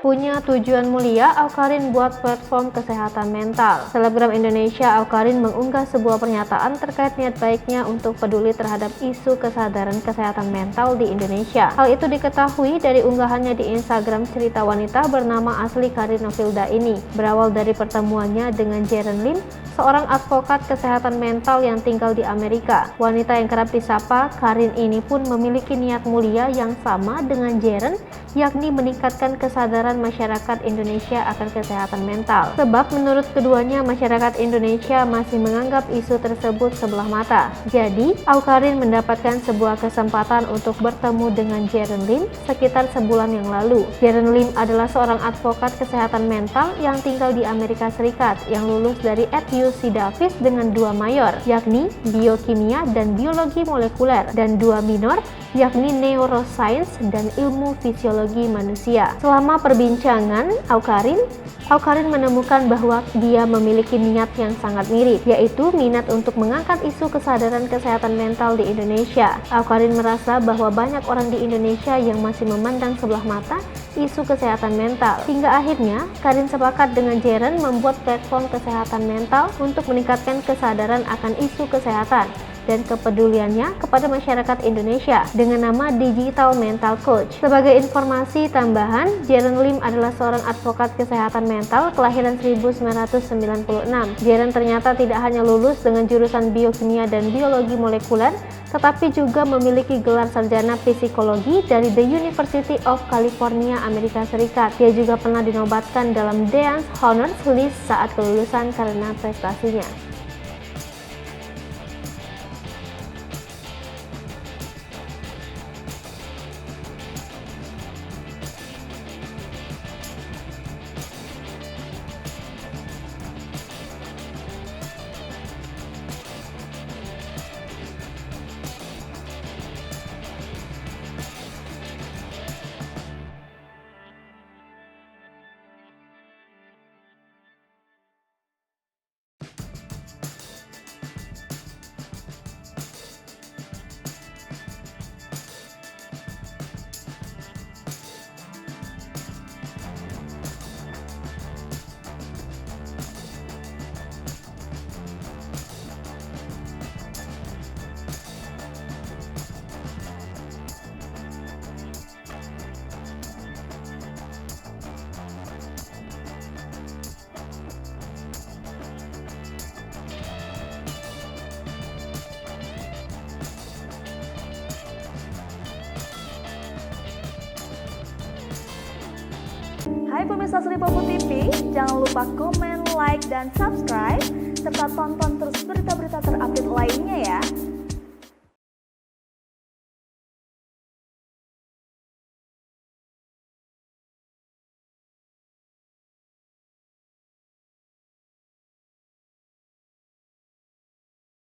Punya tujuan mulia, Awkarin buat platform kesehatan mental. Selebgram Indonesia Awkarin mengunggah sebuah pernyataan terkait niat baiknya untuk peduli terhadap isu kesadaran kesehatan mental di Indonesia. Hal itu diketahui dari unggahannya di Instagram cerita wanita bernama asli Karin Novilda ini. Berawal dari pertemuannya dengan Jaren Lim, seorang advokat kesehatan mental yang tinggal di Amerika. Wanita yang kerap disapa Karin ini pun memiliki niat mulia yang sama dengan Jaren, yakni meningkatkan kesadaran masyarakat Indonesia akan kesehatan mental. Sebab menurut keduanya masyarakat Indonesia masih menganggap isu tersebut sebelah mata. Jadi, Awkarin mendapatkan sebuah kesempatan untuk bertemu dengan Jaren Lim sekitar sebulan yang lalu. Jaren Lim adalah seorang advokat kesehatan mental yang tinggal di Amerika Serikat yang lulus dari UC Davis dengan 2 mayor, yakni biokimia dan biologi molekuler, dan 2 minor, yakni neuroscience dan ilmu fisiologi manusia. Selama perbincangan Awkarin menemukan bahwa dia memiliki niat yang sangat mirip, yaitu minat untuk mengangkat isu kesadaran kesehatan mental di Indonesia. Awkarin merasa bahwa banyak orang di Indonesia yang masih memandang sebelah mata isu kesehatan mental. Hingga akhirnya, Karin sepakat dengan Jaren membuat platform kesehatan mental untuk meningkatkan kesadaran akan isu kesehatan dan kepeduliannya kepada masyarakat Indonesia dengan nama Digital Mental Coach. Sebagai informasi tambahan, Jaren Lim adalah seorang advokat kesehatan mental kelahiran 1996. Jaren ternyata tidak hanya lulus dengan jurusan biokimia dan biologi molekuler, tetapi juga memiliki gelar sarjana psikologi dari The University of California, Amerika Serikat. Dia juga pernah dinobatkan dalam Dean's Honors List saat kelulusan karena prestasinya. Hai pemirsa Sri Popo TV, jangan lupa komen, like, dan subscribe, serta tonton terus berita-berita terupdate lainnya ya.